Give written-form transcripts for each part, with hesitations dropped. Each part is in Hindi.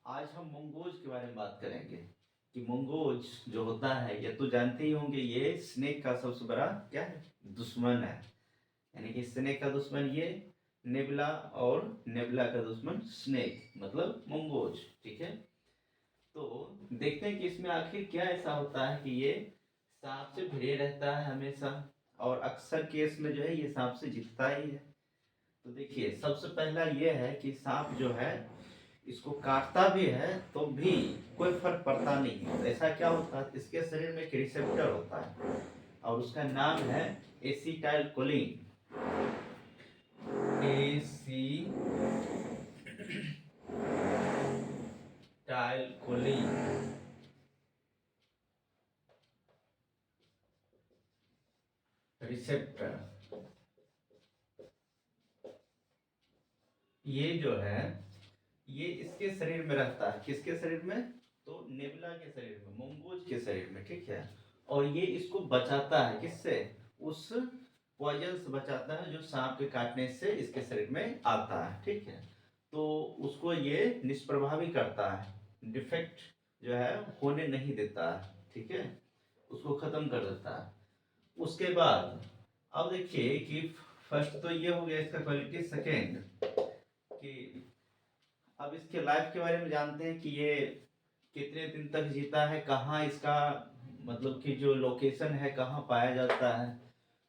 आज हम मंगोज के बारे में बात करेंगे कि मंगोज जो होता है, ये तो जानते ही होंगे, ये स्नेक का सबसे बड़ा क्या है, दुश्मन है। यानी कि स्नेक का दुश्मन ये नेबुला, और नेबुला का दुश्मन स्नेक, मतलब मंगोज। ठीक है, तो देखते हैं कि इसमें आखिर क्या ऐसा होता है कि ये सांप से भिड़े रहता है हमेशा, और अक्सर केस में जो है ये सांप से जीतता ही है। तो देखिए, सबसे पहला ये है कि सांप जो है इसको काटता भी है तो भी कोई फर्क पड़ता नहीं है। तो ऐसा क्या होता है, इसके शरीर में एक रिसेप्टर होता है और उसका नाम है acetyl choline. Acetyl choline receptor, ये जो है ये इसके शरीर में रहता है। किसके शरीर में? तो नेबुला के शरीर में, मंगोज के शरीर में। ठीक है, और ये इसको बचाता है किससे? उस पॉइजन से बचाता है जो सांप के काटने से इसके शरीर में आता है। ठीक है, तो उसको ये निष्प्रभावी करता है, डिफेक्ट जो है होने नहीं देता है। ठीक है, उसको खत्म कर देता है। उसके बाद अब देखिए कि फर्स्ट तो ये हो गया इसका क्वालिटी। सेकेंड कि अब इसके लाइफ के बारे में जानते हैं कि ये कितने दिन तक जीता है, कहाँ इसका मतलब कि जो लोकेशन है, कहाँ पाया जाता है।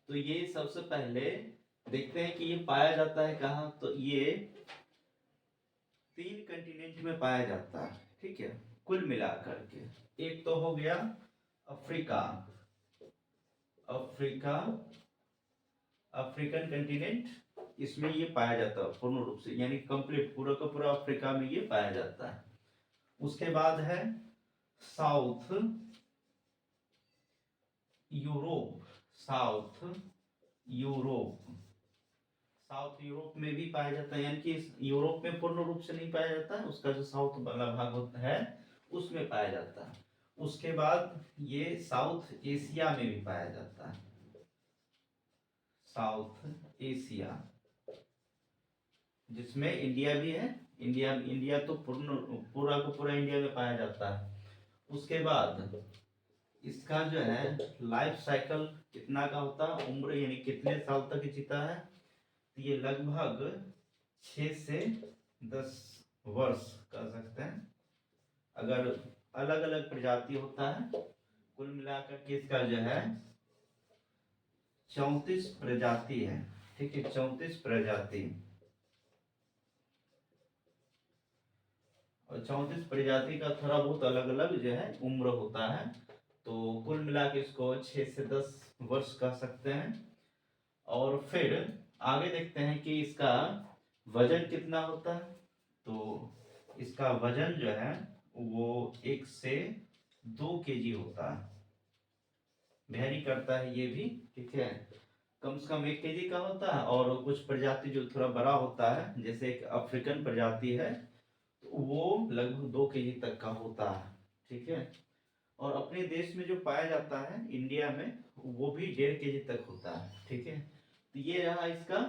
तो ये सबसे पहले देखते हैं कि ये पाया जाता है कहाँ। तो ये 3 कंटिनेंट में पाया जाता है। ठीक है, कुल मिलाकर के। एक तो हो गया अफ्रीका, अफ्रीका अफ्रीकन कंटिनेंट, इसमें ये पाया जाता है पूर्ण रूप से, यानी कंप्लीट पूरा का पूरा अफ्रीका में ये पाया जाता है। उसके बाद है south Europe, south Europe, south Europe में भी पाया जाता है। यानी कि यूरोप में पूर्ण रूप से नहीं पाया जाता है, उसका जो साउथ वाला भाग होता है उसमें पाया जाता है। उसके बाद ये साउथ एशिया में भी पाया जाता है, साउथ एशिया, जिसमें इंडिया भी है। इंडिया इंडिया तो पूरा का पूरा इंडिया में पाया जाता है। उसके बाद इसका जो है लाइफ साइकिल कितना का होता है, उम्र यानी कितने साल तक जीता है, तो ये लगभग 6 से 10 वर्ष कह सकते हैं। अगर अलग अलग प्रजाति होता है, कुल मिलाकर के इसका जो है 34 प्रजाति है। ठीक है, 34 प्रजाति, और 34 प्रजाति का थोड़ा बहुत अलग अलग जो है उम्र होता है। तो कुल मिला के इसको 6 से 10 वर्ष कह सकते हैं। और फिर आगे देखते हैं कि इसका वजन कितना होता है। तो इसका वजन जो है वो 1 से 2 केजी होता है, वेरी करता है ये भी। ठीक है, कम से कम 1 केजी का होता है, और कुछ प्रजाति जो थोड़ा बड़ा होता है, जैसे एक अफ्रीकन प्रजाति है, तो वो लगभग 2 केजी तक का होता है। ठीक है, और अपने देश में जो पाया जाता है इंडिया में, वो भी 1.5 केजी तक होता है। ठीक है, तो ये रहा इसका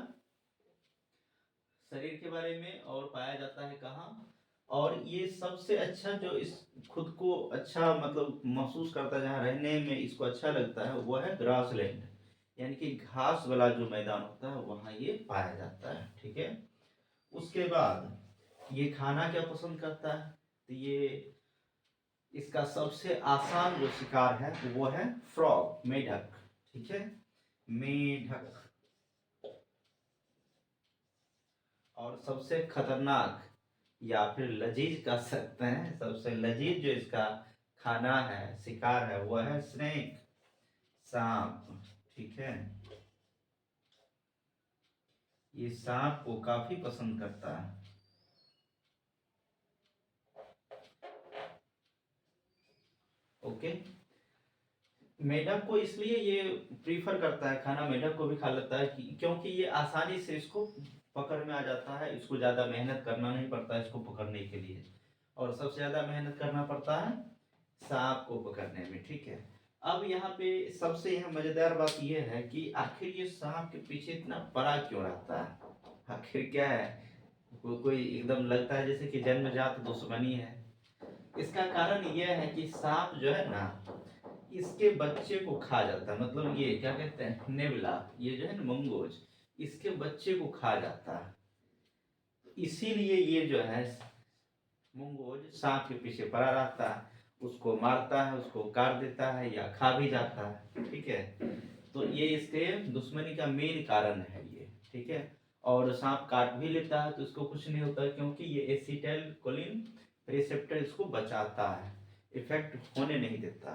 शरीर के बारे में, और पाया जाता है कहाँ। और ये सबसे अच्छा जो इस खुद को अच्छा मतलब महसूस करता है, जहाँ रहने में इसको अच्छा लगता है, वो है ग्रासलैंड, यानी कि घास वाला जो मैदान होता है वहाँ ये पाया जाता है। ठीक है, उसके बाद ये खाना क्या पसंद करता है, तो ये इसका सबसे आसान जो शिकार है वो है फ्रॉग, मेढक। ठीक है, मेढक। और सबसे खतरनाक या फिर लजीज कह सकते हैं, सबसे लजीज जो इसका खाना है, शिकार है, वो है स्नेक, सांप। ठीक है, ये सांप को काफी पसंद करता है। ओके, मेढक को इसलिए ये प्रीफर करता है खाना, मेढक को भी खा लेता है क्योंकि ये आसानी से इसको पकड़ में आ जाता है, इसको ज़्यादा मेहनत करना नहीं पड़ता है इसको पकड़ने के लिए। और सबसे ज़्यादा मेहनत करना पड़ता है सांप को पकड़ने में। ठीक है, अब यहाँ पे सबसे यहाँ मज़ेदार बात यह है कि आखिर ये सांप के पीछे इतना बड़ा क्यों रहता है, आखिर क्या है। कोई एकदम लगता है जैसे कि जन्मजात दुश्मनी है। इसका कारण यह है कि सांप जो है ना इसके बच्चे को खा जाता है, मतलब ये क्या कहते हैं नेवला, ये जो है ना मंगोज, इसके बच्चे को खा जाता है। इसीलिए ये जो है मंगोज सांप के पीछे पड़ा रहता है, उसको मारता है, उसको काट देता है या खा भी जाता है। ठीक है, तो ये इसके दुश्मनी का मेन कारण है ये। ठीक है, और सांप काट भी लेता है तो इसको कुछ नहीं होता क्योंकि ये एसिटाइल कोलिन रिसेप्टर इसको बचाता है, इफेक्ट होने नहीं देता।